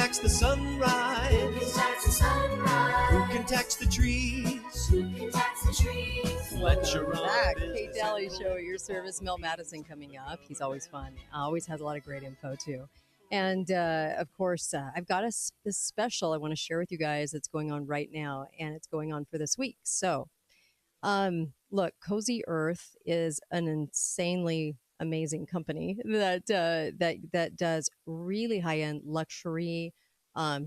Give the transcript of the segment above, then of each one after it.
tax the sunrise? Who can tax the sunrise? Who can tax the trees? Who can tax the trees? Let your back. Kate Daly Show at your service. Mel Madison coming up. He's always fun. Always has a lot of great info too. And of course, I've got this special I want to share with you guys that's going on right now, and it's going on for this week. So, look, Cozy Earth is an insanely amazing company that does really high end luxury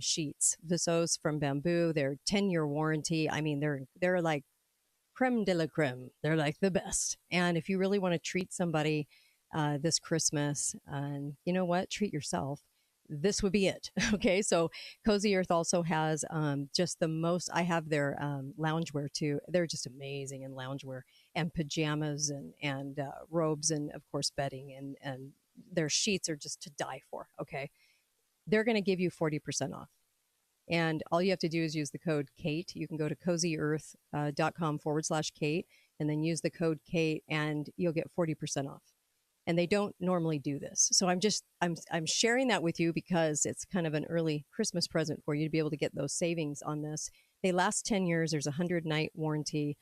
sheets. Visos from bamboo. They're 10-year warranty. I mean, they're like creme de la creme. They're like the best. And if you really want to treat somebody this Christmas, and you know what, treat yourself, this would be it. Okay, so Cozy Earth also has just the most. I have their loungewear too. They're just amazing in loungewear and pajamas and robes, and of course bedding, and their sheets are just to die for. Okay, they're going to give you 40% off. And all you have to do is use the code Kate. You can go to cozyearth.com/Kate and then use the code Kate and you'll get 40% off. And they don't normally do this. So I'm sharing that with you because it's kind of an early Christmas present for you to be able to get those savings on this. They last 10 years. There's a 100-night warranty.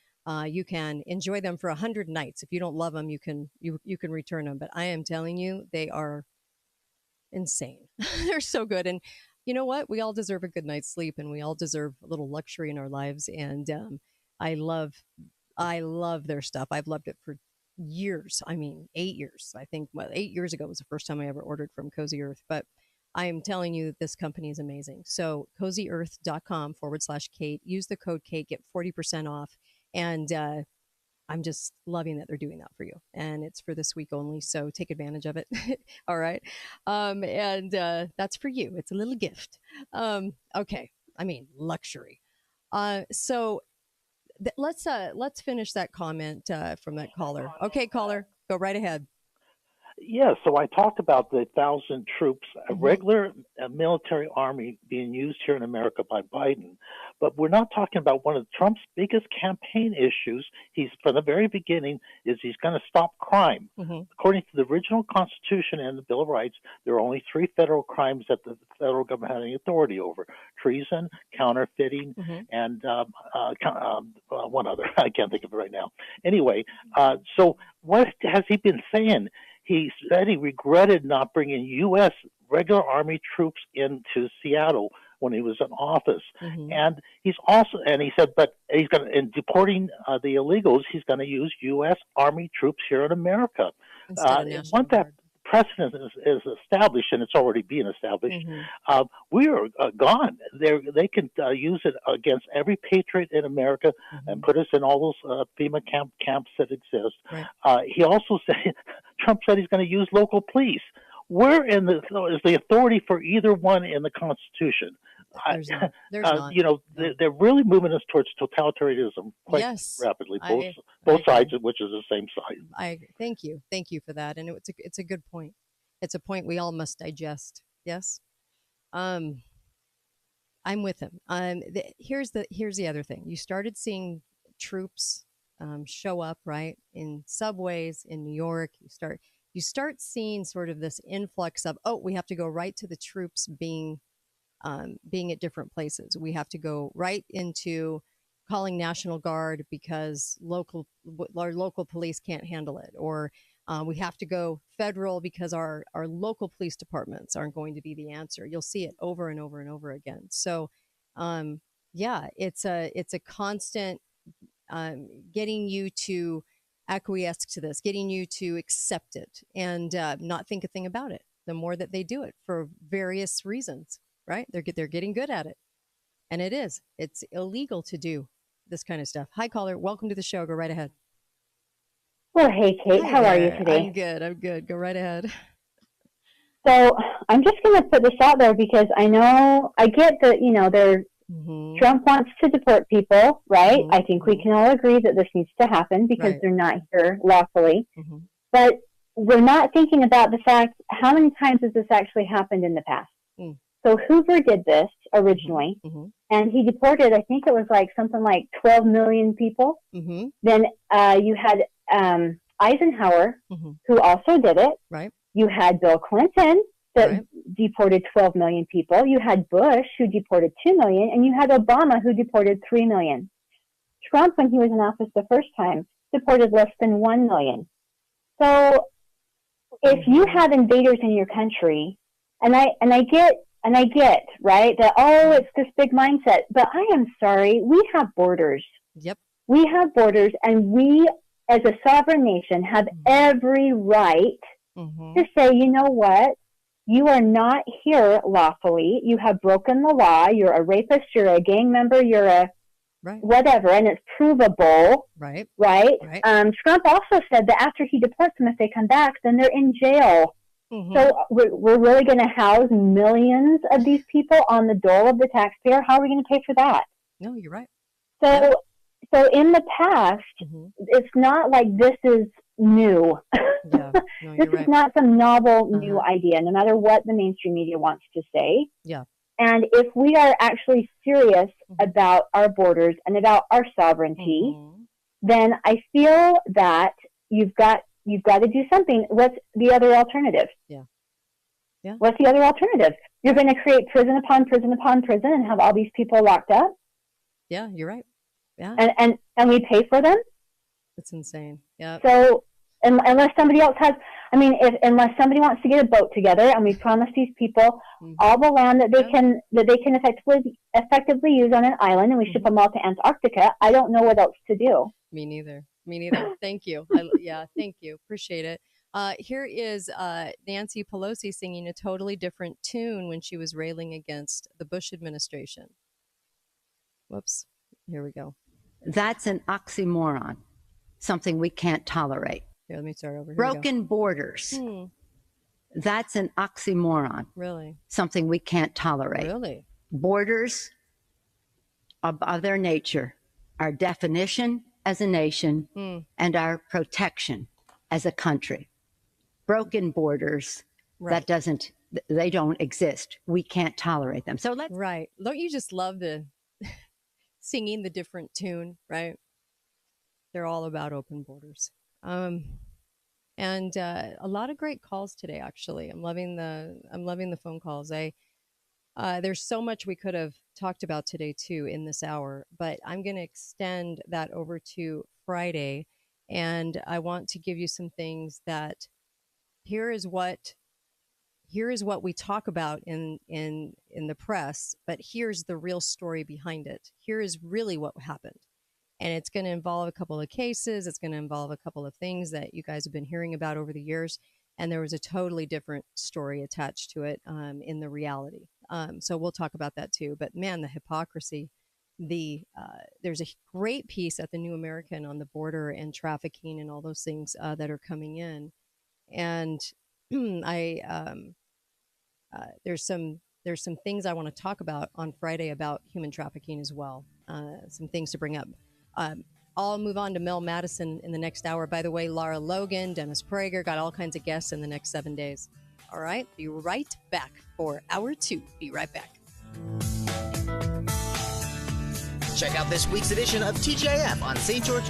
You can enjoy them for 100 nights. If you don't love them, you can return them. But I am telling you, they are insane. They're so good. And you know what? We all deserve a good night's sleep, and we all deserve a little luxury in our lives. And I love their stuff. I've loved it for years. I mean, 8 years. I think 8 years ago was the first time I ever ordered from Cozy Earth. But I am telling you, this company is amazing. So cozyearth.com/Kate. Use the code Kate, get 40% off. And I'm just loving that they're doing that for you. And it's for this week only. So take advantage of it. All right. And that's for you. It's a little gift. Okay. I mean, luxury. So let's finish that comment from that caller. Okay, caller, go right ahead. Yeah, so I talked about the 1,000 troops, a regular military army being used here in America by Biden. But we're not talking about one of Trump's biggest campaign issues. He's, from the very beginning, is he's going to stop crime. According to the original Constitution and the Bill of Rights, there are only 3 federal crimes that the federal government has any authority over: treason, counterfeiting, and one other. I can't think of it right now. Anyway, so what has he been saying? He said he regretted not bringing U.S. regular Army troops into Seattle when he was in office. And he said, but he's going to, in deporting the illegals, he's going to use U.S. Army troops here in America. Once that precedent is established, and it's already being established, we are gone. They can use it against every patriot in America and put us in all those FEMA camps that exist. He also said, Trump said he's going to use local police. Where is the authority for either one in the Constitution? There's not. You know, they're really moving us towards totalitarianism quite rapidly. Both sides, which is the same side. Thank you for that, and it's a good point. It's a point we all must digest. Yes, I'm with him. Here's the other thing. You started seeing troops show up right in subways in New York. You start seeing sort of this influx of, we have to go right to the troops being at different places. We have to go right into calling National Guard because our local police can't handle it, or we have to go federal because our local police departments aren't going to be the answer. You'll see it over and over and over again. So, it's a constant getting you to acquiesce to this, getting you to accept it, and not think a thing about it. The more that they do it for various reasons. Right? They're getting good at it. And it's illegal to do this kind of stuff. Hi, caller. Welcome to the show. Go right ahead. Well, hey, Kate. How are you today? I'm good. Go right ahead. So I'm just going to put this out there because I get that, Trump wants to deport people, right? I think we can all agree that this needs to happen because they're not here lawfully. But we're not thinking about the fact, how many times has this actually happened in the past? So Hoover did this originally, and he deported, I think it was something like 12 million people. Then you had Eisenhower, who also did it. You had Bill Clinton that deported 12 million people. You had Bush, who deported 2 million, and you had Obama, who deported 3 million. Trump, when he was in office the first time, deported less than 1 million. So if you have invaders in your country, and I get, right, that, oh, it's this big mindset, but I am sorry, we have borders. Yep. We have borders, and we, as a sovereign nation, have every right to say, you know what? You are not here lawfully. You have broken the law. You're a rapist. You're a gang member. You're a whatever, and it's provable. Right. Trump also said that after he deports them, if they come back, then they're in jail. So we're really going to house millions of these people on the dole of the taxpayer? How are we going to pay for that? No, you're right. So in the past, it's not like this is new. No, this is not some novel new idea, no matter what the mainstream media wants to say. Yeah. And if we are actually serious about our borders and about our sovereignty, then I feel that you've got to do something. What's the other alternative? Yeah. What's the other alternative? You're going to create prison upon prison upon prison and have all these people locked up? Yeah, you're right. Yeah. And we pay for them? It's insane. Yeah. So unless somebody else has, unless somebody wants to get a boat together, and we promise these people all the land that they can effectively use on an island, and we ship them all to Antarctica, I don't know what else to do. Me neither. Thank you. Thank you. Appreciate it. Here is Nancy Pelosi singing a totally different tune when she was railing against the Bush administration. Whoops. Here we go. That's an oxymoron, something we can't tolerate. Here, let me start over. Here Broken borders. That's an oxymoron. Really? Something we can't tolerate. Really? Borders of their nature, our definition as a nation, and our protection as a country. Broken borders, they don't exist. We can't tolerate them. So let's. Right. Don't you just love the singing the different tune, right? They're all about open borders. And a lot of great calls today, actually. I'm loving the phone calls. There's so much we could have talked about today too in this hour, but I'm going to extend that over to Friday, and I want to give you some things that here is what we talk about in the press, but here's the real story behind it. Here is really what happened. And it's going to involve a couple of cases. It's going to involve a couple of things that you guys have been hearing about over the years. And there was a totally different story attached to it in the reality. So we'll talk about that too. But man, the hypocrisy. There's a great piece at the New American on the border and trafficking and all those things that are coming in. And there's some things I want to talk about on Friday about human trafficking as well. Some things to bring up. I'll move on to Mel Madison in the next hour. By the way, Lara Logan, Dennis Prager, got all kinds of guests in the next 7 days. All right, be right back for hour 2. Be right back. Check out this week's edition of TGIF on St. George.